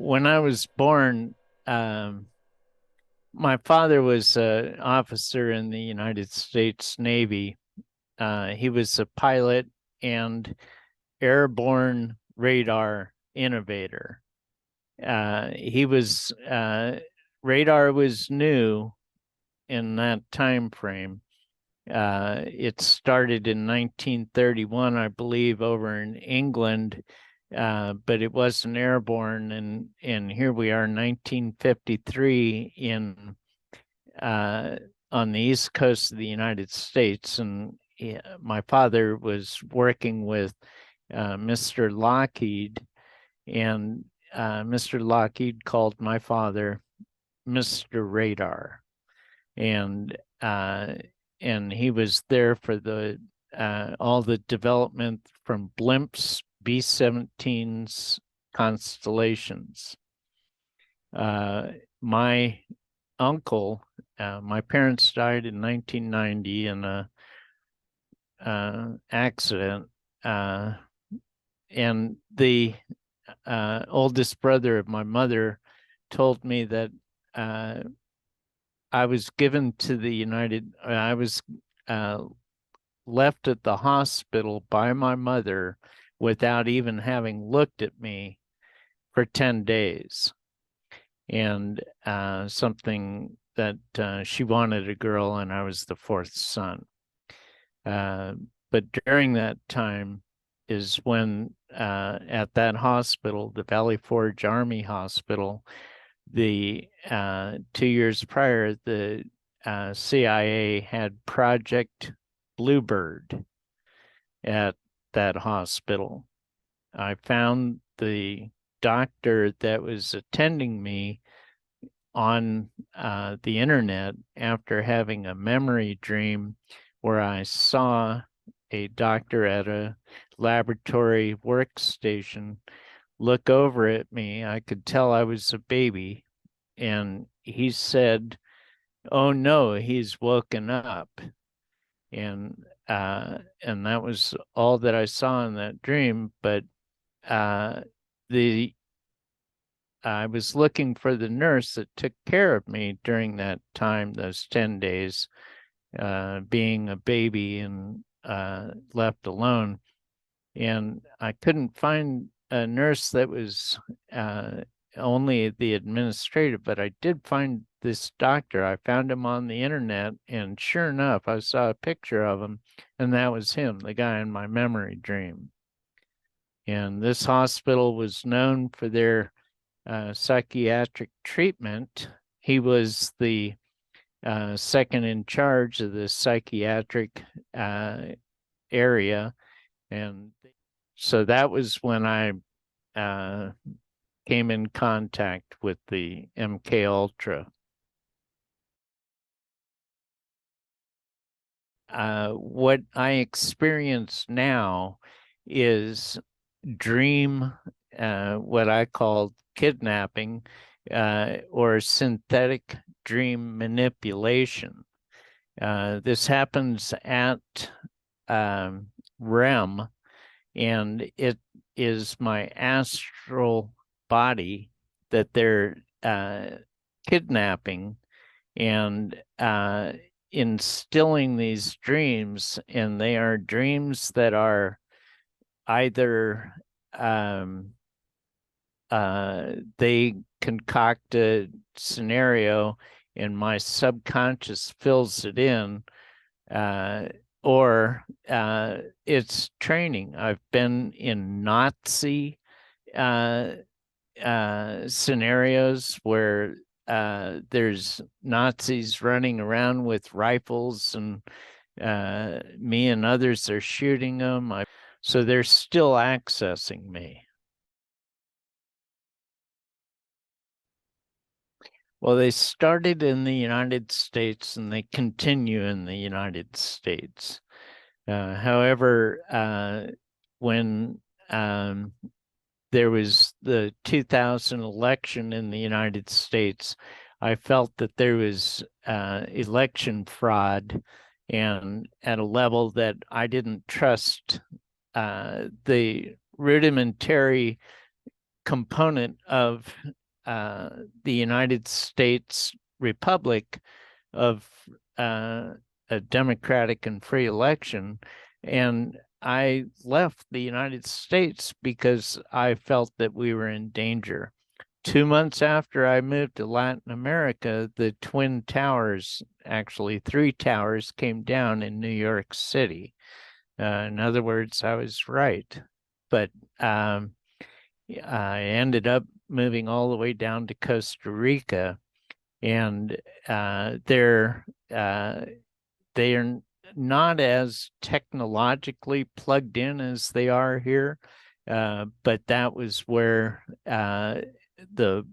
When I was born, um, my father was an officer in the United States Navy. He was a pilot and airborne radar innovator. He was radar was new in that time frame. It started in 1931, I believe, over in England, but it wasn't airborne. And here we are, 1953, on the East Coast of the United States. And my father was working with Mr. Lockheed, and Mr. Lockheed called my father Mr. Radar. And and he was there for the all the development from blimps, B-17s, constellations. My uncle, my parents died in 1990 in a accident, and the oldest brother of my mother told me that I was given to the I was left at the hospital by my mother without even having looked at me for 10 days. And something that she wanted a girl, and I was the fourth son. But during that time is when at that hospital, the Valley Forge Army Hospital, the 2 years prior, the CIA had Project Bluebird at that hospital. I found the doctor that was attending me on the internet after having a memory dream where I saw a doctor at a laboratory workstation look over at me. I could tell I was a baby. And he said, "Oh no, he's woken up." And that was all that I saw in that dream. But the I was looking for the nurse that took care of me during that time, those 10 days, being a baby and left alone. And I couldn't find a nurse that was only the administrative, but I did find this doctor. I found him on the internet, and sure enough, I saw a picture of him, and that was him, the guy in my memory dream. And this hospital was known for their psychiatric treatment. He was the second in charge of the psychiatric area. And so that was when I came in contact with the MK Ultra. What I experience now is dream, what I call kidnapping, or synthetic dream manipulation. This happens at REM, and it is my astral body that they're kidnapping and instilling these dreams. And they are dreams that are either they concoct a scenario and my subconscious fills it in, or it's training. I've been in Nazi scenarios where there's Nazis running around with rifles, and me and others are shooting them. So they're still accessing me. Well, they started in the United States and they continue in the United States. However, when there was the 2000 election in the United States, I felt that there was election fraud, and at a level that I didn't trust the rudimentary component of the United States Republic of a democratic and free election. And I left the United States because I felt that we were in danger. 2 months after I moved to Latin America, the Twin Towers, actually 3 towers, came down in New York City. In other words, I was right. But I ended up moving all the way down to Costa Rica, and they're not as technologically plugged in as they are here, but that was where the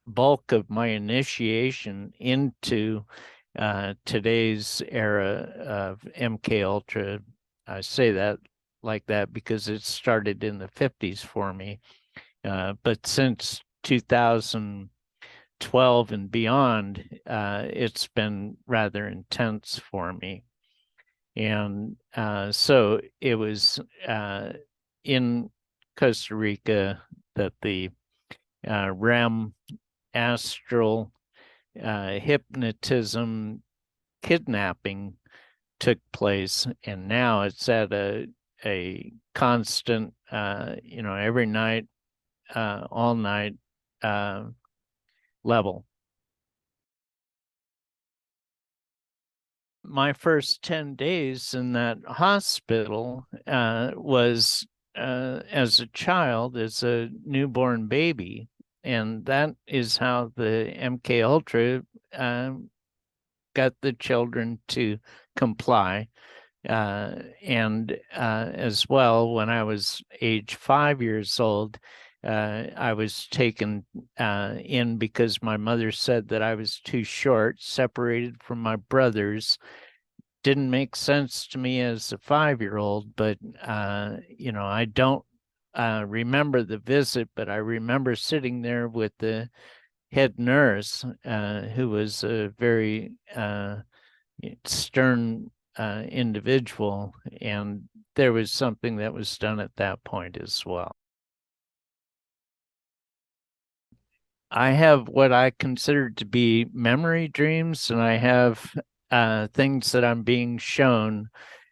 bulk of my initiation into today's era of MK Ultra. I say that like that because it started in the 50s for me, but since 2012 and beyond, it's been rather intense for me. And so it was in Costa Rica that the REM, astral hypnotism, kidnapping took place, and now it's at a constant, every night, all night level. My first 10 days in that hospital was as a child, as a newborn baby. And that is how the MK Ultra got the children to comply. And as well, when I was age 5 years old, I was taken in because my mother said that I was too short, separated from my brothers. Didn't make sense to me as a 5-year-old, but I don't remember the visit, but I remember sitting there with the head nurse, who was a very stern individual, and there was something that was done at that point as well. I have what I consider to be memory dreams, and I have things that I'm being shown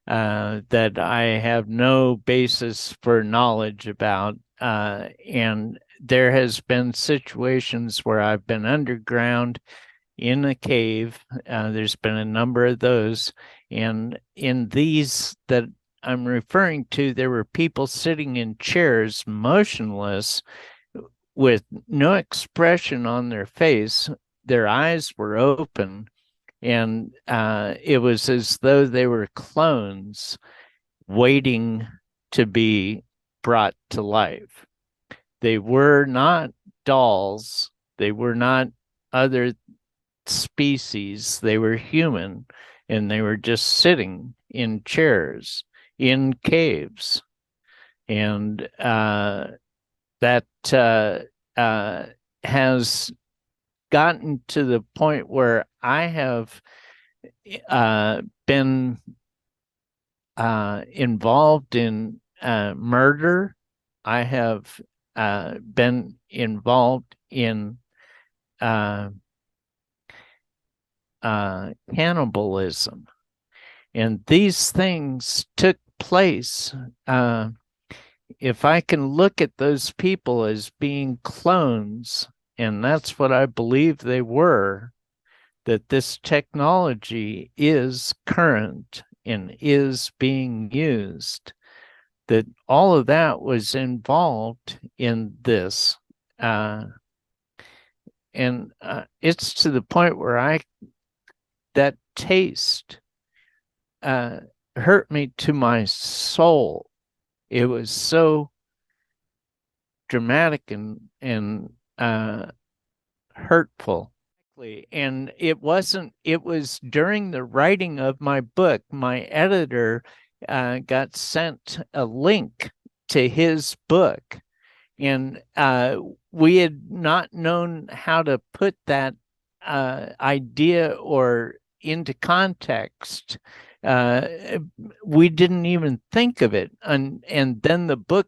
that I have no basis for knowledge about. And there has been situations where I've been underground in a cave. There's been a number of those. And in these that I'm referring to, there were people sitting in chairs, motionless, with no expression on their face. Their eyes were open, and it was as though they were clones waiting to be brought to life. They were not dolls. They were not other species. They were human, and they were just sitting in chairs in caves. And that has gotten to the point where I have been involved in murder. I have been involved in cannibalism. And these things took place. If I can look at those people as being clones, and that's what I believe they were, that this technology is current and is being used, that all of that was involved in this. And it's to the point where that taste hurt me to my soul. It was so dramatic and hurtful. And it was during the writing of my book, my editor got sent a link to his book. And we had not known how to put that idea or into context. We didn't even think of it. And then the book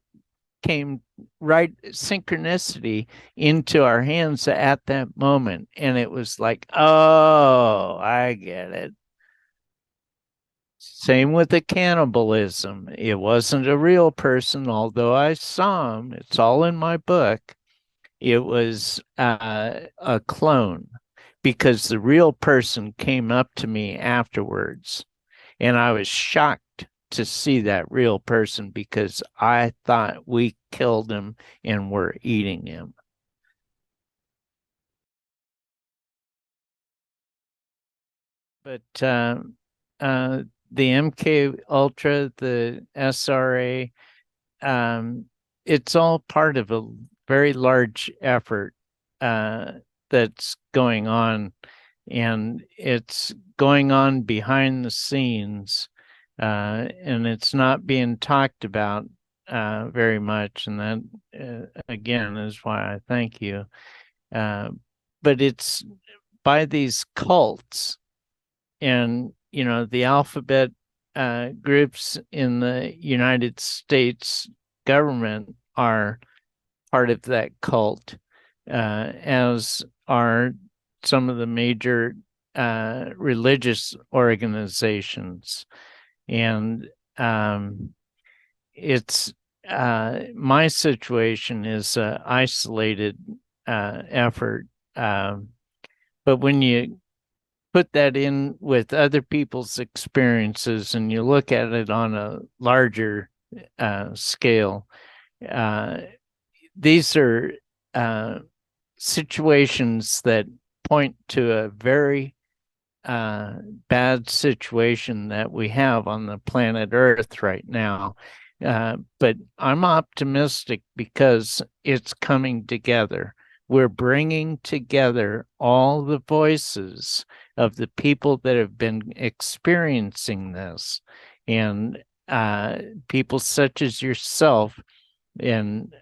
came right synchronicity into our hands at that moment. And it was like, oh, I get it. Same with the cannibalism. It wasn't a real person, although I saw him. It's all in my book. It was a clone because the real person came up to me afterwards. And I was shocked to see that real person because I thought we killed him and were eating him. But the MK Ultra, the SRA, um, it's all part of a very large effort uh, that's going on, and it's going on behind the scenes, and it's not being talked about very much. And that, again, is why I thank you. Uh, but it's by these cults and the alphabet groups in the United States government are part of that cult, as are some of the major religious organizations. And it's my situation is an isolated effort. But when you put that in with other people's experiences and you look at it on a larger scale, uh, these are situations that point to a very bad situation that we have on the planet Earth right now. But I'm optimistic because it's coming together. We're bringing together all the voices of the people that have been experiencing this, and people such as yourself and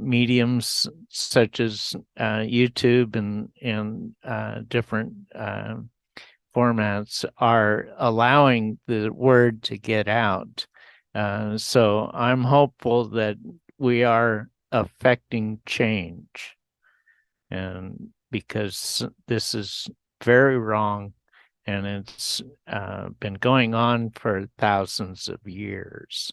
mediums such as YouTube and different formats are allowing the word to get out. So I'm hopeful that we are affecting change, and because this is very wrong and it's been going on for thousands of years.